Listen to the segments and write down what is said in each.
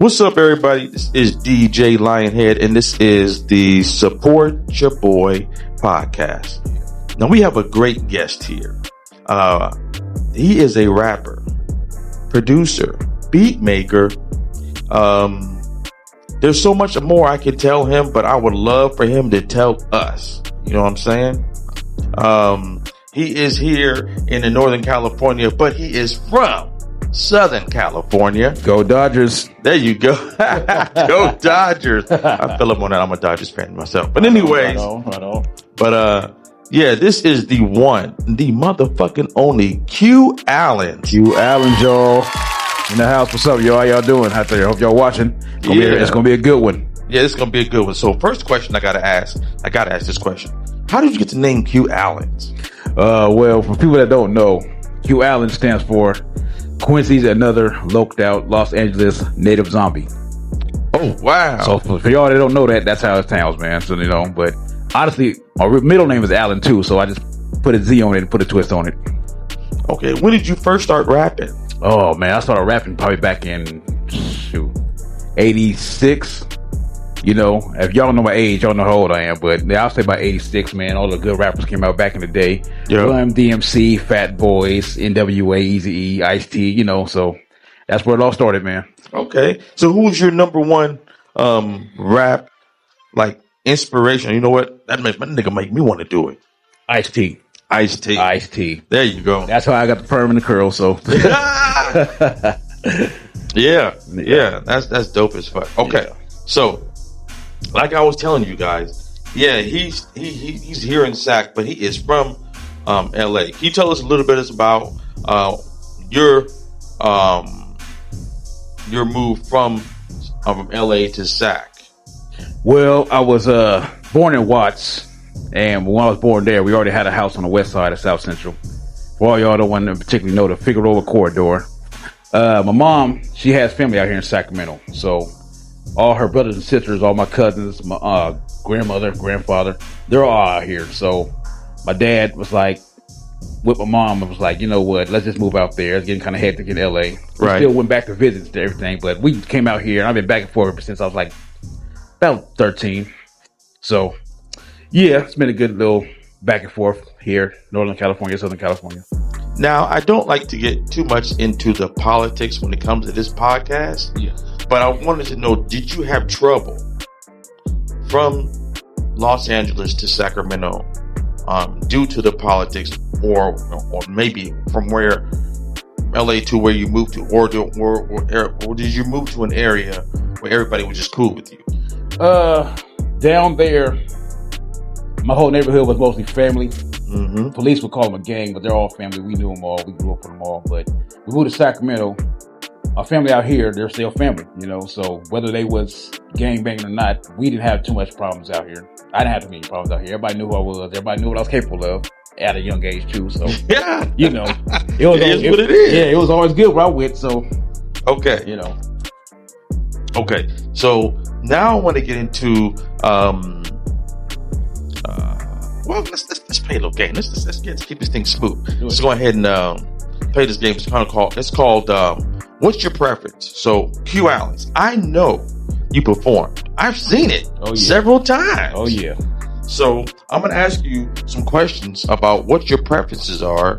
What's up, everybody? This is DJ Lionhead, and this is the Support Cha Boi Podcast. Now, we have a great guest here. He is a rapper, producer, beat maker. There's so much more I can tell him, but I would love for him to tell us. You know what I'm saying? He is here in the Northern California, but he is from Southern California. Go Dodgers. There you go. Go Dodgers. I feel him on that. I'm a Dodgers fan myself. But anyways, right on. But yeah, this is the one, the motherfucking only Q Allan'z. Q Allan'z, y'all. In the house. What's up, y'all? How y'all doing? I hope y'all watching. It's gonna be a good one. Yeah, it's gonna be a good one. So first question I gotta ask this question. How did you get the name Q Allan'z? Well, for people that don't know, Q Allan'z stands for Quincy's Another Loced Out Los Angeles Native Zombie. Oh, wow. So for y'all that don't know that, that's how it sounds, man. So, you know, but honestly, my middle name is Allen too, so I just put a Z on it and put a twist on it. Okay, when did you first start rapping? Oh, man, I started rapping probably back in, 86. You know, if y'all know my age, y'all know how old I am, but I'll say about 86, man. All the good rappers came out back in the day. Yeah. DMC, Fat Boys, NWA, Eazy-E, Ice-T, you know, so that's where it all started, man. Okay. So who was your number one rap, like, inspiration? You know what? That nigga make me want to do it. Ice-T. Ice-T. Ice-T. There you go. That's how I got the perm and the curl, so. Yeah. That's dope as fuck. Okay. Yeah. So, like I was telling you guys, yeah, he's here in Sac, but he is from LA. Can you tell us a little bit about your move from LA to Sac? Well, I was born in Watts, and when I was born there, we already had a house on the west side of South Central. For all y'all don't want to particularly know, the Figueroa Corridor. My mom, she has family out here in Sacramento, so all her brothers and sisters, all my cousins, my grandmother, grandfather, they're all out here. So my dad was like, with my mom, it was like, you know what, let's just move out there. It's getting kind of hectic in LA. We still went back to visits to everything, but we came out here, and I've been back and forth ever since I was like about 13. So yeah, it's been a good little back and forth here, Northern California, Southern California. Now, I don't like to get too much into the politics when it comes to this podcast. Yeah. But I wanted to know, did you have trouble from Los Angeles to Sacramento due to the politics, or maybe from where LA to where you moved to, or did you move to an area where everybody was just cool with you? Down there, my whole neighborhood was mostly family. Mm-hmm. Police would call them a gang, but they're all family. We knew them all. We grew up with them all. But we moved to Sacramento. Our family out here, they're still family, you know. So whether they was gang banging or not, we didn't have too much problems out here. I didn't have too many problems out here. Everybody knew who I was. Everybody knew what I was capable of at a young age too. So yeah, you know, what it is. Yeah, it was always good where I went. So okay, you know. Okay, so now I want to get into well, let's play a little game. Let's keep this thing smooth. Let's go ahead and play this game. It's called What's Your Preference? So Q Allan'z, I know you performed. I've seen it several times. Oh yeah. So I'm gonna ask you some questions about what your preferences are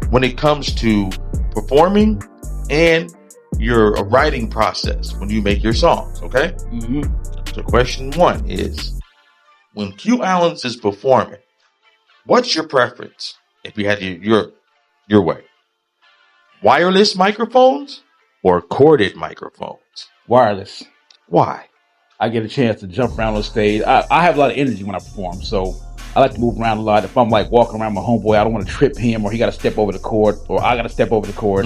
when it comes to performing and your writing process when you make your songs. Okay. Mm-hmm. So question 1 is, when Q Allan'z is performing, what's your preference if you had your way? Wireless microphones or corded microphones? Wireless. Why? I get a chance to jump around on stage. I have a lot of energy when I perform, so I like to move around a lot. If I'm like walking around my homeboy, I don't want to trip him, or he got to step over the cord, or I got to step over the cord.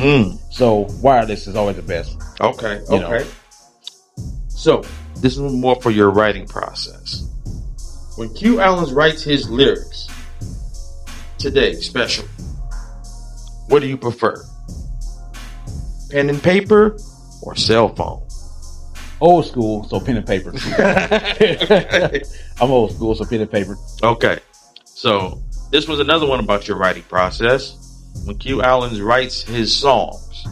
So wireless is always the best. Okay. You know. So this is more for your writing process. When Q Allan'z writes his lyrics today, special, what do you prefer? Pen and paper or cell phone? Old school, so pen and paper. I'm old school, so pen and paper. Okay. So this was another one about your writing process. When Q Allan'z writes his songs,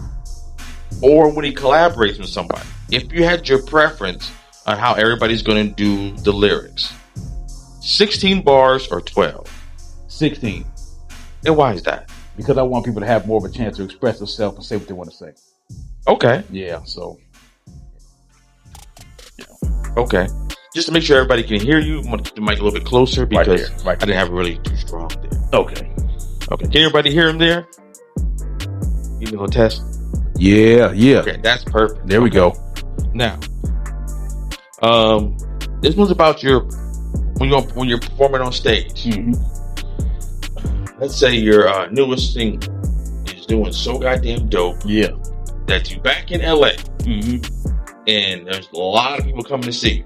or when he collaborates with somebody, if you had your preference on how everybody's going to do the lyrics, 16 bars or 12? 16. And why is that? Because I want people to have more of a chance to express themselves and say what they want to say. Okay. Yeah, so. Okay. Just to make sure everybody can hear you, I'm going to keep the mic a little bit closer because right I didn't have it really too strong there. Okay. Okay. Can everybody hear him there? Give me a little test. Yeah. Okay, that's perfect. There we go. Now, this one's about when you're performing on stage. Let's say your newest single is doing so goddamn dope. Yeah. That you back in LA. And there's a lot of people coming to see you.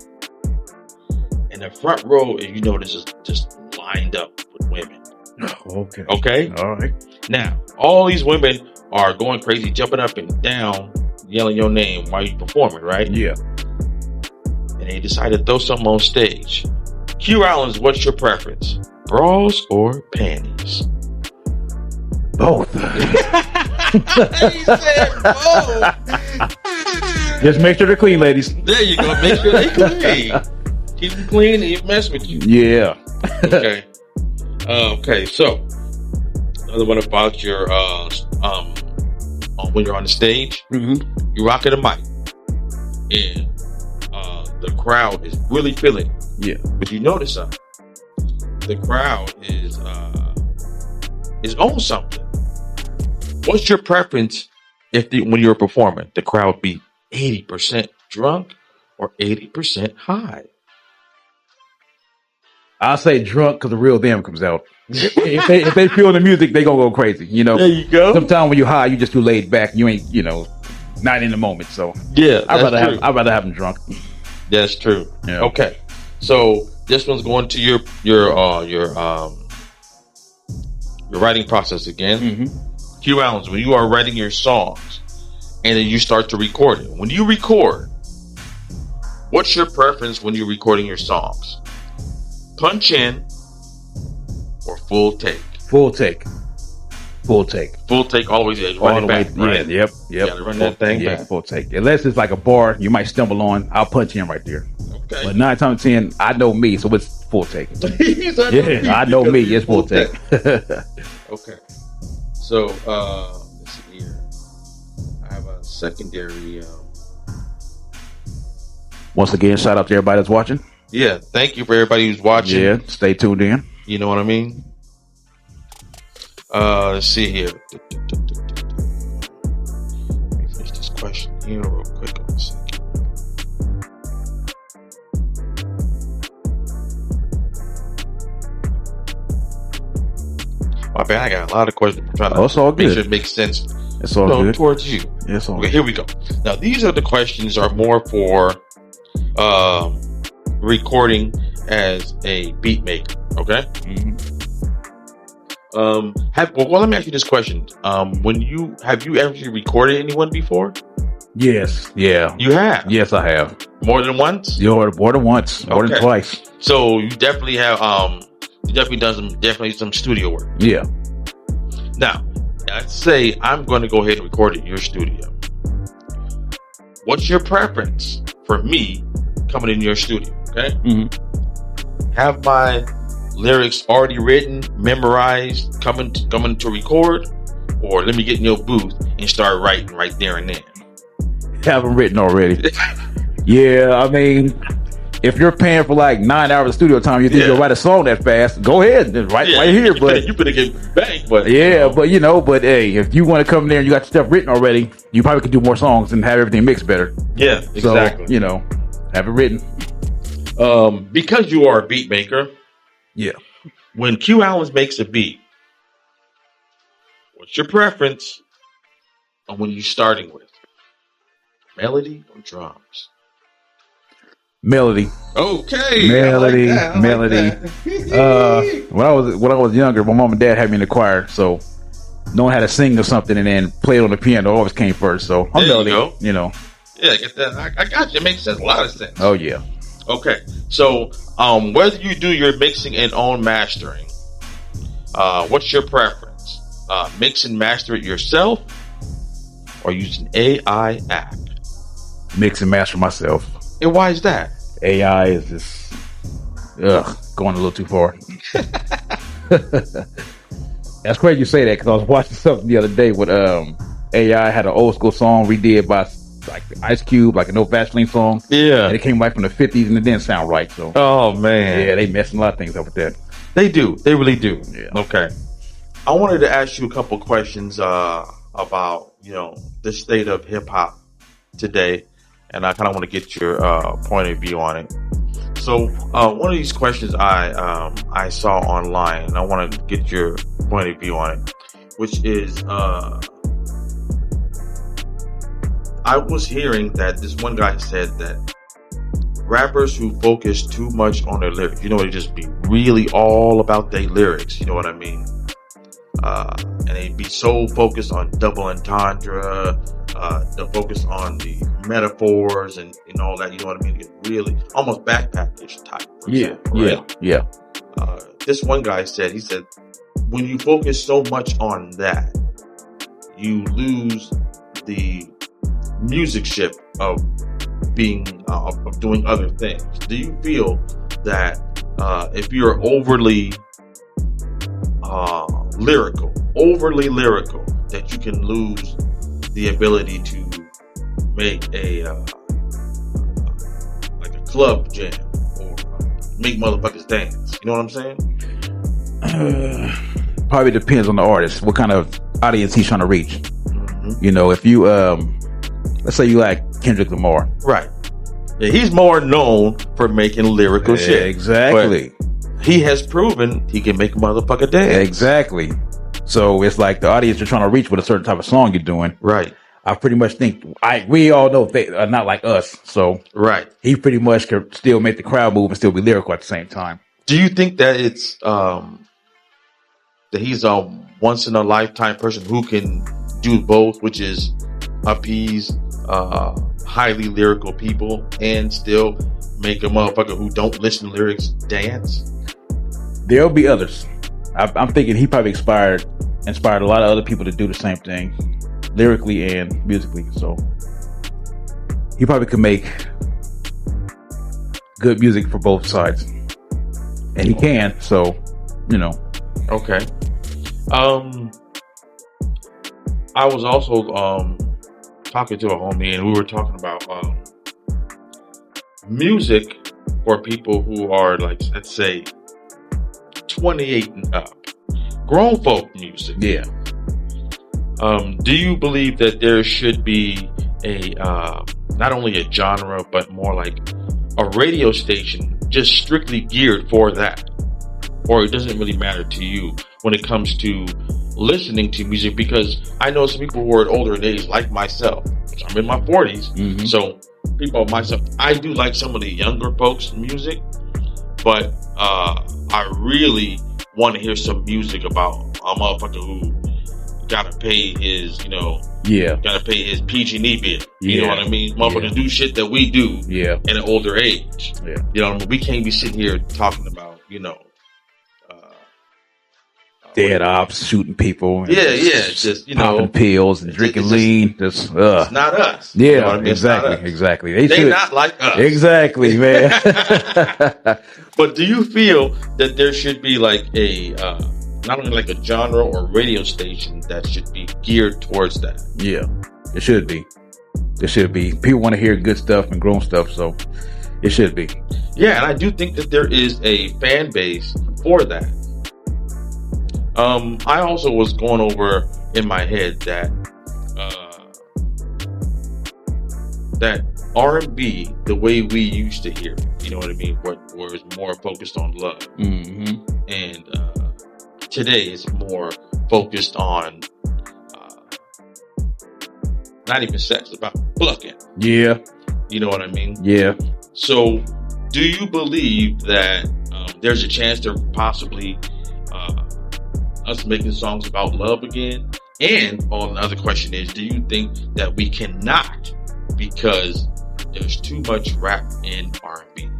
And the front row, you notice, is just lined up with women. Okay. Okay? All right. Now, all these women are going crazy, jumping up and down, yelling your name while you're performing, right? Yeah. And they decide to throw something on stage. Q Allan'z, what's your preference? Bras or panties? Both. He said both. Just make sure they're clean, ladies. There you go. Make sure they clean. Keep them clean and you mess with you. Yeah. Okay. Okay. So another one about your when you're on the stage, you're rocking a mic, and the crowd is really feeling it. Yeah. But you notice something. The crowd is on something. What's your preference when you're performing? The crowd be 80% drunk or 80% high? I'll say drunk because the real them comes out. if they feel the music, they gonna go crazy. You know. There you go. Sometimes when you're high, you just too laid back. You ain't, not in the moment. So yeah, I'd rather have them drunk. That's true. Yeah. Okay. So this one's going to your writing process again. Q Allan'z, when you are writing your songs and then you start to record it. When you record, what's your preference when you're recording your songs? Punch in or full take? Full take. Full take. Full take always is. Run it back, right? Yeah, yep. You gotta run that thing back. Full take. Unless it's like a bar you might stumble on, I'll punch in right there. Okay. But 9 times 10, I know me, so it's full take. I know me, it's full take. Okay. So, let's see here. I have a secondary. Once again, shout out to everybody that's watching. Yeah, thank you for everybody who's watching. Yeah, stay tuned in. You know what I mean? Let's see here. Let me finish this question here real quick. On a second. My bad, I got a lot of questions. I'm trying to it's all good. make sure it makes sense. It's all good. Towards you. Yeah, it's all Okay, good. here we go. Now, these are the questions are more for recording as a beat maker. Okay. Well, let me ask you this question. Have you ever recorded anyone before? Yes. Yeah. You have? Yes, I have. More than once? More than once. More than twice. So you definitely have you definitely done some studio work. Yeah. Now, let's say I'm going to go ahead and record it in your studio. What's your preference for me coming in your studio? Okay. Have my lyrics already written, memorized, coming to record, or let me get in your booth and start writing right there and then. Have them written already. Yeah, I mean, if you're paying for like 9 hours of studio time, you think you'll write a song that fast? Go ahead, right here. But you better get back. But but hey, if you want to come there and you got stuff written already, you probably could do more songs and have everything mixed better. Yeah, exactly. So, have it written. Because you are a beat maker. Yeah. When Q Allan'z makes a beat, what's your preference on when you're starting with? Melody or drums? Melody. Okay. Melody. Melody. When I was younger, my mom and dad had me in the choir, so knowing how to sing or something and then play it on the piano always came first. So I'm melody. Yeah, I get that. I got you. It makes sense. A lot of sense. Oh yeah. Okay. So whether you do your mixing and own mastering, what's your preference? Mix and master it yourself or use an AI app? mix and master myself. And why is that? AI is just going a little too far. That's crazy you say that, because I was watching something the other day with AI had an old school song redid by like Ice Cube, like a No Vaseline song. Yeah. And it came right from the 50s and it didn't sound right. So oh man. Yeah, they messing a lot of things up with that. They do. They really do. Yeah. Okay. I wanted to ask you a couple questions about, the state of hip hop today, and I kind of want to get your point of view on it. So one of these questions I saw online, and I want to get your point of view on it, which is I was hearing that this one guy said that rappers who focus too much on their lyrics, they just be really all about their lyrics, you know what I mean? And they be so focused on double entendre, the focus on the metaphors and all that, you know what I mean? It really almost backpack-ish type. Yeah. This one guy said, when you focus so much on that, you lose the musicship of being of doing other things. Do you feel that if you're overly lyrical, that you can lose the ability to make a like a club jam or make motherfuckers dance? You know what I'm saying? Probably depends on the artist, what kind of audience he's trying to reach. Mm-hmm. If you let's say you like Kendrick Lamar, right? Yeah, he's more known for making lyrical shit. Exactly. But he has proven he can make a motherfucker dance. Exactly. So it's like the audience you're trying to reach with a certain type of song you're doing. Right. I pretty much think we all know they are not like us. So right. He pretty much could still make the crowd move and still be lyrical at the same time. Do you think that it's that he's a once in a lifetime person who can do both, which is appease highly lyrical people and still make a motherfucker who don't listen to lyrics dance? There'll be others. I'm thinking he probably inspired a lot of other people to do the same thing, lyrically and musically. So he probably could make good music for both sides, and he can. So, Okay. I was also talking to a homie, and we were talking about music for people who are like, let's say, 28 and up, grown folk music. Yeah. Do you believe that there should be a not only a genre but more like a radio station just strictly geared for that, or it doesn't really matter to you when it comes to listening to music? Because I know some people who are at older age, like myself, which I'm in my 40s, mm-hmm. So people like myself, I do like some of the younger folks' music, but I really want to hear some music about a motherfucker who gotta pay his, gotta pay his PG&E bill. You know what I mean? Motherfuckers do shit that we do at an older age. Yeah. You know what I mean? We can't be sitting here talking about, dead ops, shooting people. Just, popping pills and drinking lean. It's not us. Yeah, you know what I mean? Exactly. They not like us. Exactly, man. But do you feel that there should be like a, not only like a genre or radio station that should be geared towards that? Yeah, it should be. People want to hear good stuff and grown stuff, so it should be. Yeah, and I do think that there is a fan base for that. I also was going over in my head that that R&B, the way we used to hear it, you know what I mean, where it's more focused on love, mm-hmm. and today it's more focused on not even sex, it's about fucking. Yeah, you know what I mean. Yeah. So, do you believe that there's a chance to possibly us making songs about love again? And another question is, do you think that we cannot because there's too much rap in R&B?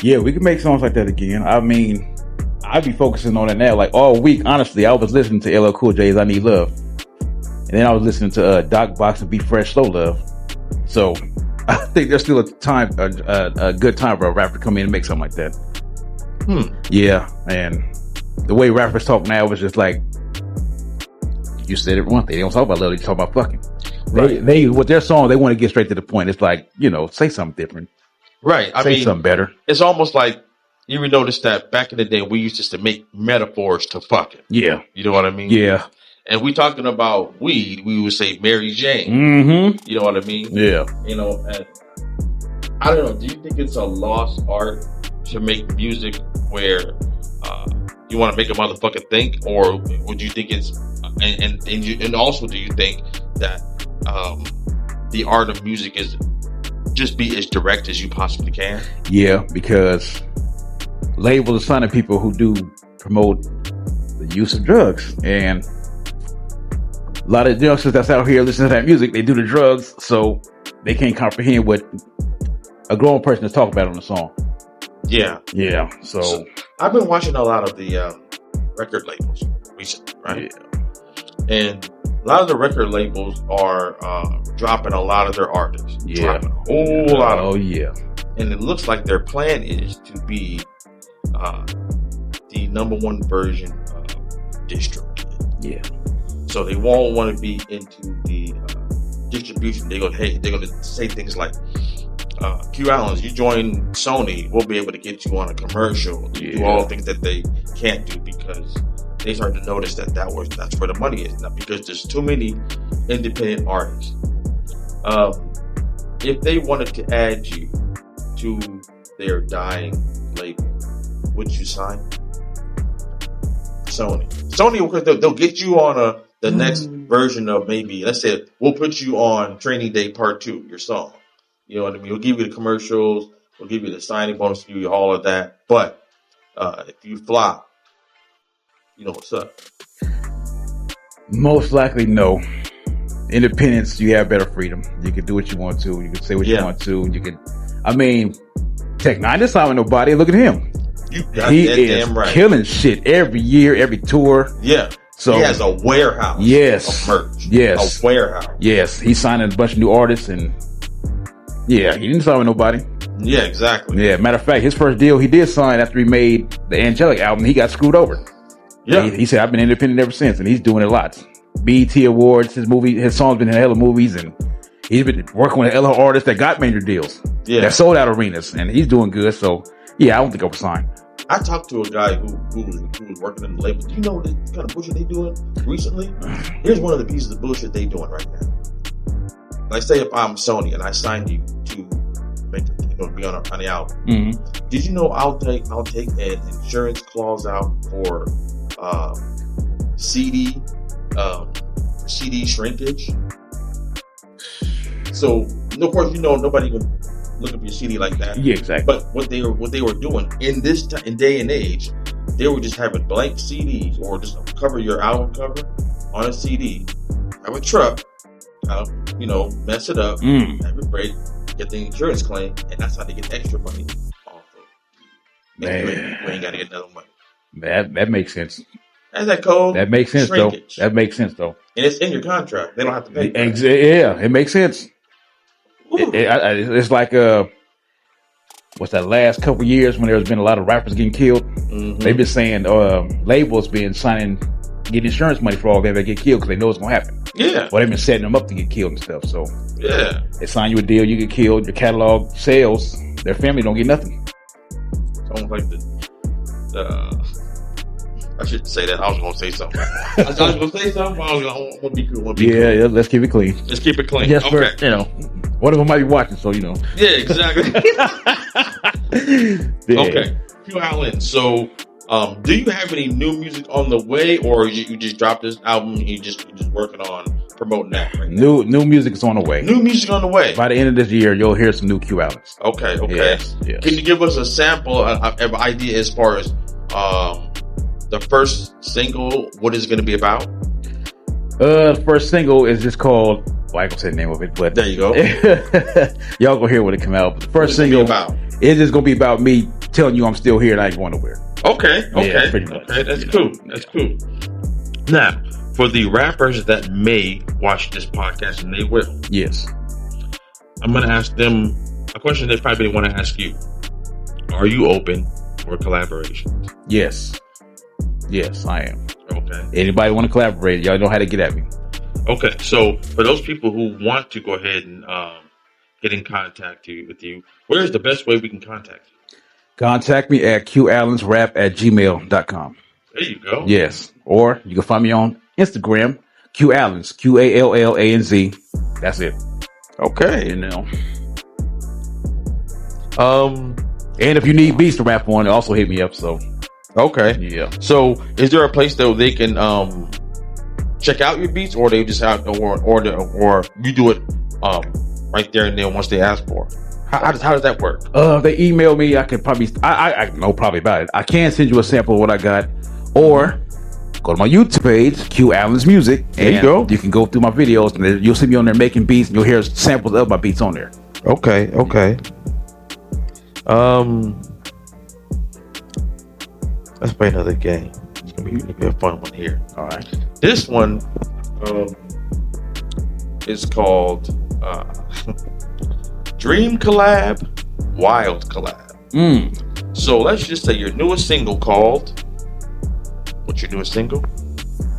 Yeah, we can make songs like that again. I mean, I'd be focusing on it now. Like all week, honestly, I was listening to LL Cool J's "I Need Love," and then I was listening to Doc Box and Be Fresh Slow Love. So I think there's still a good time for a rapper to come in and make something like that. Yeah, and the way rappers talk now is just like, you said it wrong. They don't talk about love, they talk about fucking. Right. They with their song, they want to get straight to the point. It's like, say something different. Right. I mean, something better. It's almost like, you ever notice that back in the day, we used just to make metaphors to fucking. Yeah. You know what I mean? Yeah. And we talking about weed, we would say Mary Jane. Mm-hmm. You know what I mean? Yeah. And I don't know. Do you think it's a lost art to make music where you want to make a motherfucker think, or would you think it's and also do you think that the art of music is just be as direct as you possibly can? Yeah, because labels are signing people who do promote the use of drugs, and a lot of youngsters that's out here listening to that music, they do the drugs, so they can't comprehend what a grown person is talking about on the song. Yeah. Yeah. So I've been watching a lot of the record labels recently, right? Yeah. And a lot of the record labels are dropping a lot of their artists. Yeah. Dropping a whole lot of them. Oh, yeah. And it looks like their plan is to be the number one version of DistroKid. Yeah. So they won't want to be into the distribution. They're going to say things like, Q Allan'z, you join Sony, we'll be able to get you on a commercial. Do all the things that they can't do, because they start to notice that's where the money is. Not because there's too many independent artists. If they wanted to add you to their dying label, would you sign? Sony, because they'll get you on the next version of, maybe, let's say, we'll put you on Training Day Part 2, your song. You know what I mean? We'll give you the commercials. We'll give you the signing bonus, give you all of that. But if you flop, you know what's up. Most likely, no. Independence, you have better freedom. You can do what you want to. You can say what you want to. You can. I mean, Tech Nine didn't sign with nobody. Look at him. You got he that is damn right. Killing shit every year, every tour. Yeah. So he has a warehouse. Yes. Of merch. Yes. A warehouse. Yes. He's signing a bunch of new artists, and yeah, he didn't sign with nobody. Yeah, exactly. Yeah. Matter of fact, his first deal he did sign after he made the Angelic album, he got screwed over. Yeah. He said, I've been independent ever since, and he's doing it lots. BET Awards, his song's been in hella movies, and he's been working with hella artists that got major deals. Yeah. That sold out arenas, and he's doing good. So yeah, I don't think I would sign. I talked to a guy who was working in the label. Do you know the kind of bullshit they doing recently? Here's one of the pieces of bullshit they doing right now. Like, say if I'm Sony and I signed you to make, be on the album. Mm-hmm. Did you know I'll take an insurance clause out for CD shrinkage? So of course nobody would look up your CD like that. Yeah, exactly. But what they were doing in this day and age, they were just having blank CDs, or just cover your album cover on a CD, have a truck, mess it up, have it break, get the insurance claim, and that's how they get extra money off of it. Man, we ain't got to get another money. That makes sense. That's that code. That makes sense, shrinkage. Though. That makes sense, though. And it's in your contract. They don't have to pay. Yeah, it makes sense. It's like what's that, last couple of years when there's been a lot of rappers getting killed? Mm-hmm. They've been saying labels been get insurance money for all them that get killed because they know it's gonna happen. Yeah. Or they've been setting them up to get killed and stuff. So yeah, they sign you a deal, you get killed, your catalog sales, their family don't get nothing. It's almost like the I shouldn't say that. I was going to say something. I was going to say something. I was going to be cool. Yeah, let's keep it clean. Let's keep it clean. Yes, okay. One of them might be watching, so you know. Yeah, exactly. Okay. Q Allan'z. So, do you have any new music on the way, or you just dropped this album and you're just working on promoting that right now? New music is on the way. New music on the way. By the end of this year, you'll hear some new Q Allan'z. Okay. Yes. Can you give us a sample, of idea as far as the first single, what is it going to be about? The first single is just called, I ain't gonna say the name of it, but there you go. Y'all gonna hear when it come out. But the first single is just gonna be about me telling you I'm still here and I ain't going nowhere. Okay. Yeah, pretty much. Okay, that's cool. That's cool. Now, for the rappers that may watch this podcast, and they will. Yes. I'm going to ask them a question they probably want to ask you. Are you open for collaboration? Yes, I am. Okay. Anybody want to collaborate? Y'all know how to get at me. Okay, so for those people who want to go ahead and get in contact with you, where is the best way we can contact you? Contact me at QAllan'zRap@gmail.com. There you go. Yes. Or you can find me on Instagram, Q Allan'z, QALLANZ. That's it. Okay. You know. And if you need beats to rap on, also hit me up. So. Okay. Yeah. So is there a place that they can check out your beats, or they just have, or you do it right there and then once they ask for it? How does that work? They email me. I could probably I know probably about it. I can send you a sample of what I got, or go to my YouTube page, Q Allan'z Music. There you go. You can go through my videos, and you'll see me on there making beats, and you'll hear samples of my beats on there. Okay. Let's play another game. It's gonna be a fun one here. All right. This one is called Dream Collab, Wild Collab. So let's just say your newest single called. What's your newest single?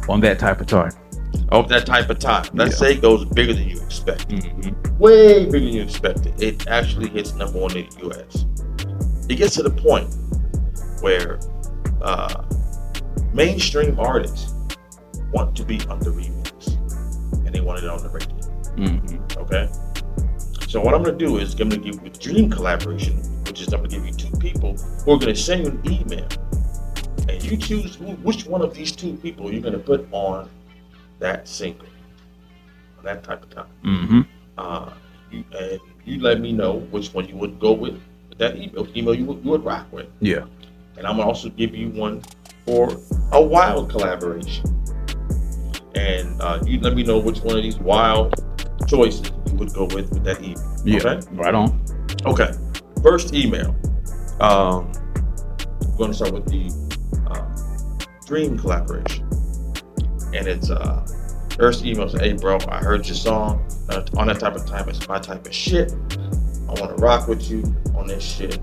On That Type of Time. Of That Type of Time. Let's say it goes bigger than you expect. Mm-hmm. Way bigger than you expected. It actually hits #1 in the US. It gets to the point where mainstream artists want to be on the remix, and they want it on the radio. Mm-hmm. Okay. So what I'm going to do is I'm going to give you a dream collaboration, which is I'm going to give you 2 people who are going to send you an email, and you choose which one of these 2 people you're going to put on that single, on That Type of Time. Mm-hmm. You let me know which one you would go with that email you would rock with. Yeah. And I'm going to also give you one for a wild collaboration. And you let me know which one of these wild choices you would go with that email. Yeah. Okay? Right on. Okay. First email. I'm going to start with the dream collaboration. And it's first email says, "Hey bro, I heard your song On That Type of Time. It's my type of shit. I want to rock with you on this shit.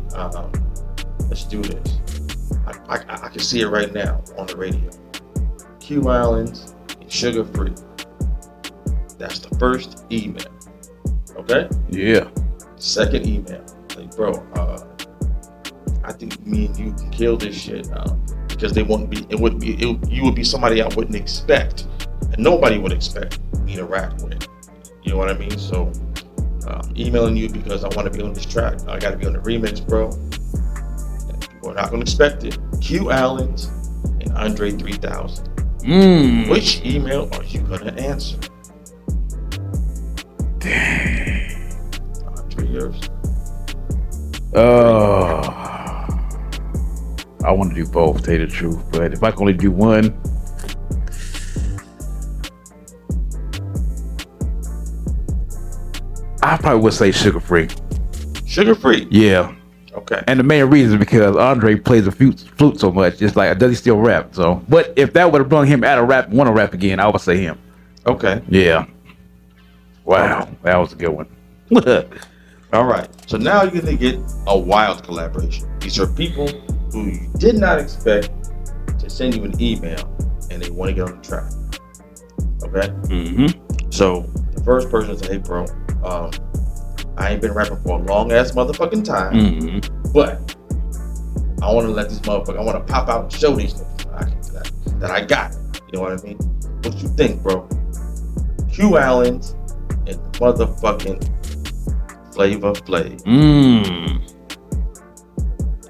Let's do this. I can see it right now on the radio. Q Allan'z and Sugar Free." That's the first email. Okay? Yeah. Second email. Like, bro, I think me and you can kill this shit because you would be somebody I wouldn't expect, and nobody would expect me to rap with. You know what I mean? So, emailing you because I want to be on this track. I got to be on the remix, bro. And people are not going to expect it. Q Allan'z and Andre 3000. Which email are you going to answer? Dang. Andre, yours. I want to do both, to tell you the truth. But if I can only do one, I probably would say Sugar Free. Sugar Free? Yeah. Okay. And the main reason is because Andre plays the flute so much. It's like, does he still rap? So, but if that would have brought him out of rap, want to rap again, I would say him. Okay. Yeah. Wow. That was a good one. All right. So now you're going to get a wild collaboration. These are people who you did not expect to send you an email, and they want to get on the track. Okay? Mm-hmm. So the first person said, "Hey, bro, I ain't been rapping for a long ass motherfucking time, but I want to let this motherfucker, I want to pop out and show these niggas that I got it. You know what I mean? What you think, bro? Q Allan'z and motherfucking Flavor Flav."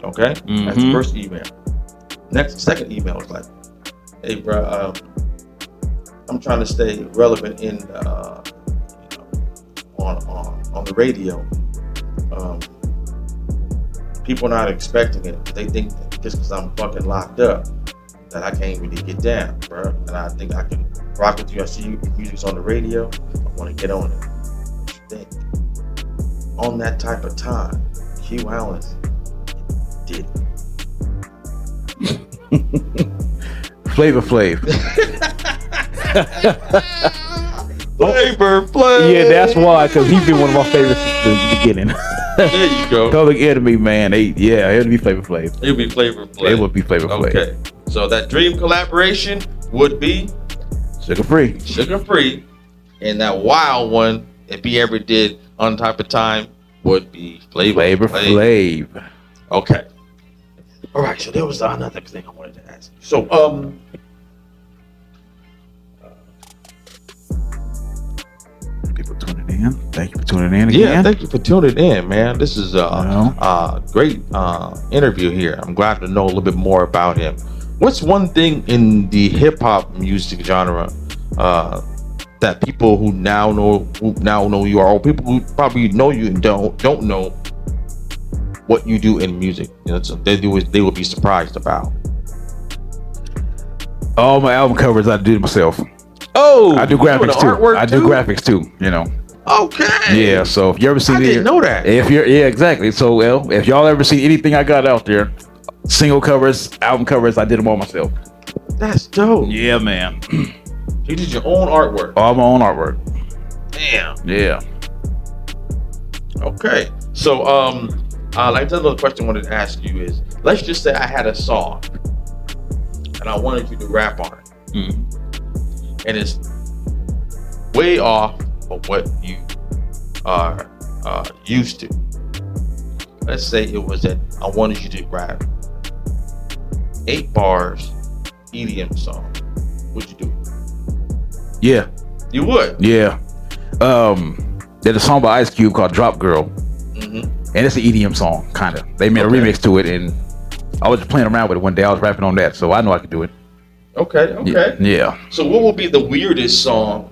Okay? That's the first email. Second email is like, "Hey, bro, I'm trying to stay relevant in on the radio. People not expecting it. They think that just because I'm fucking locked up that I can't really get down, bro. And I think I can rock with you. I see you, music's on the radio. I want to get on it. What you think? On That Type of Time, Q Allan'z did Flavor Flav. Flavor Flav. Yeah, that's why, because he's been one of my favorites since the beginning. There you go. Public Enemy, man. It'd be Flavor Flav. It would be Flavor Flav. It would be Flavor Flav. Okay. So that dream collaboration would be Sugar Free. Sugar Free. And that wild one, if he ever did On Type of Time, would be Flavor Flav. Okay. All right. So there was another thing I wanted to ask you. So, people tuning in. Thank you for tuning in again. yeah, thank you for tuning in, man. This is a great interview here. I'm glad to know a little bit more about him. What's one thing in the hip hop music genre that people who now know you are, or people who probably know you and don't know what you do in music? You know, they would be surprised about. All my album covers I do myself. Oh, I do graphics too. I do graphics too. You know. Okay. Yeah. So if you ever see, I didn't know that. Exactly. So well, if y'all ever see anything I got out there, single covers, album covers, I did them all myself. That's dope. Yeah, man. You did your own artwork. All my own artwork. Damn. Yeah. Okay. So like another question I wanted to ask you is, let's just say I had a song and I wanted you to rap on it. And it's way off of what you are used to. Let's say it was that I wanted you to rap 8 bars EDM song. Would you do it? Yeah. You would? Yeah. There's a song by Ice Cube called Drop Girl. And it's an EDM song, kind of. They made a remix to it, and I was just playing around with it one day. I was rapping on that, so I know I could do it. Okay. Yeah. So what would be the weirdest song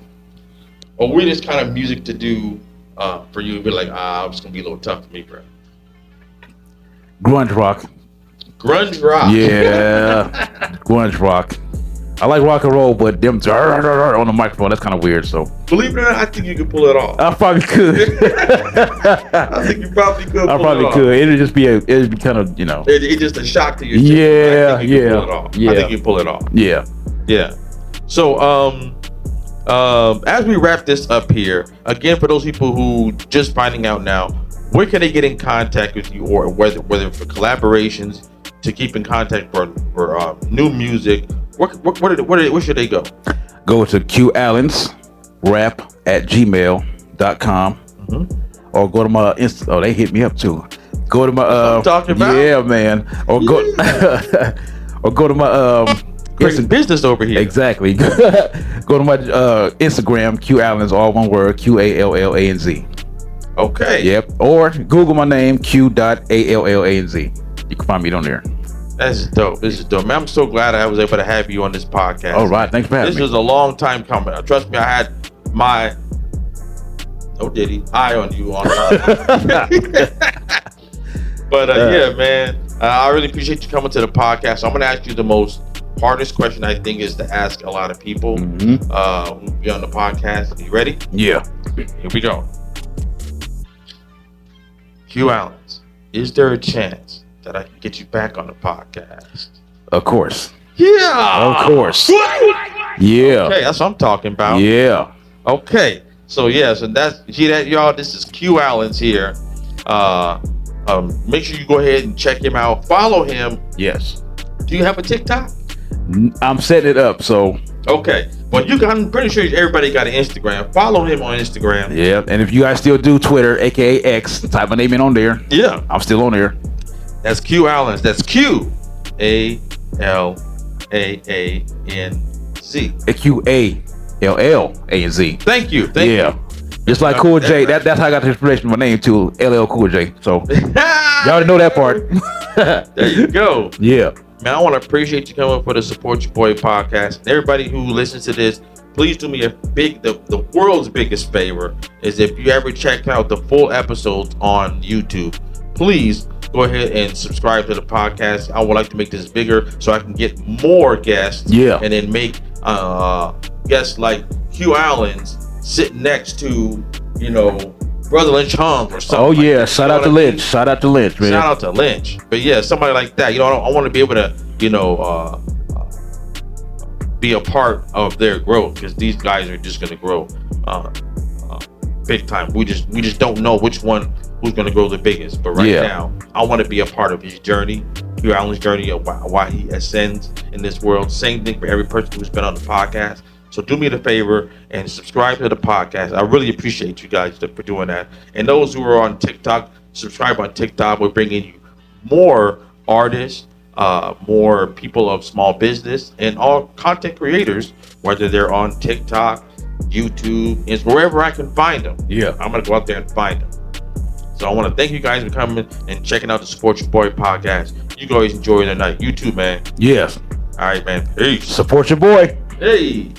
or weirdest kind of music to do for you? Be like, it's gonna be a little tough for me, bro. Grunge rock. Grunge rock. Yeah. Grunge rock. I like rock and roll, but them on the microphone, that's kind of weird. So believe it or not, I think you could pull it off. I probably could. I think you probably could. I probably could. It'd be kind of, you know. It's just a shock to your system. Yeah, I think you can pull it off. I think you pull it off. Yeah. So as we wrap this up here, again, for those people who just finding out now, where can they get in contact with you, or whether for collaborations, to keep in contact for new music? Where should they go? Go to Q Allan'z rap at gmail.com or go to my Insta. Oh, they hit me up too. Go to my talking about? Yeah, man. Or go or go to my Great business over here. Exactly. Go to my Instagram, Q Allan'z, all one word, QALLANZ. Okay. Yep. Or Google my name, Q.ALLANZ. You can find me on there. That's dope. This is dope, man. I'm so glad I was able to have you on this podcast. All right, thanks for having me. This was a long time coming. Trust me, I had my eye on you on. But yeah, man, I really appreciate you coming to the podcast. So I'm gonna ask you the most hardest question I think is to ask a lot of people who be on the podcast. You ready? Yeah. Here we go. Q Allan'z, is there a chance that I can get you back on the podcast? Of course. Yeah. Of course. Yeah. Okay, that's what I'm talking about. Yeah. Okay. So that's, you see that, y'all? This is Q Allan'z here. Make sure you go ahead and check him out. Follow him. Yes. Do you have a TikTok? I'm setting it up, so. Okay. Well, I'm pretty sure everybody got an Instagram. Follow him on Instagram. Yeah. And if you guys still do Twitter, aka X, type my name in on there. Yeah. I'm still on there. That's Q Allan'z. That's Q Allan'z. QALLANZ. Thank you. Thank you. Just like Cool J. That's how I got the inspiration for my name too. LL Cool J. So y'all already know that part. There you go. Yeah. Man, I want to appreciate you coming for the Support Cha Boi podcast. And everybody who listens to this, please do me the world's biggest favor is if you ever check out the full episodes on YouTube, please go ahead and subscribe to the podcast. I would like to make this bigger so I can get more guests. Yeah. And then make guests like Q Allan'z sitting next to, Brother Lynch Hung or something. Oh yeah, like shout out to Lynch. Shout out to Lynch, man. Shout out to Lynch. But yeah, somebody like that. I want to be able to, be a part of their growth, because these guys are just going to grow big time. We just don't know which one who's going to grow the biggest. But right now, I want to be a part of his journey, Q Allan'z journey, of why he ascends in this world. Same thing for every person who's been on the podcast. So do me the favor and subscribe to the podcast. I really appreciate you guys for doing that. And those who are on TikTok, subscribe on TikTok. We're bringing you more artists, more people of small business, and all content creators, whether they're on TikTok, YouTube, is wherever I can find them. I'm gonna go out there and find them. So I want to thank you guys for coming and checking out the Support Cha Boi podcast. You guys enjoy the night. You too, man. Yes. All right, man. Peace. Support your boy. Hey.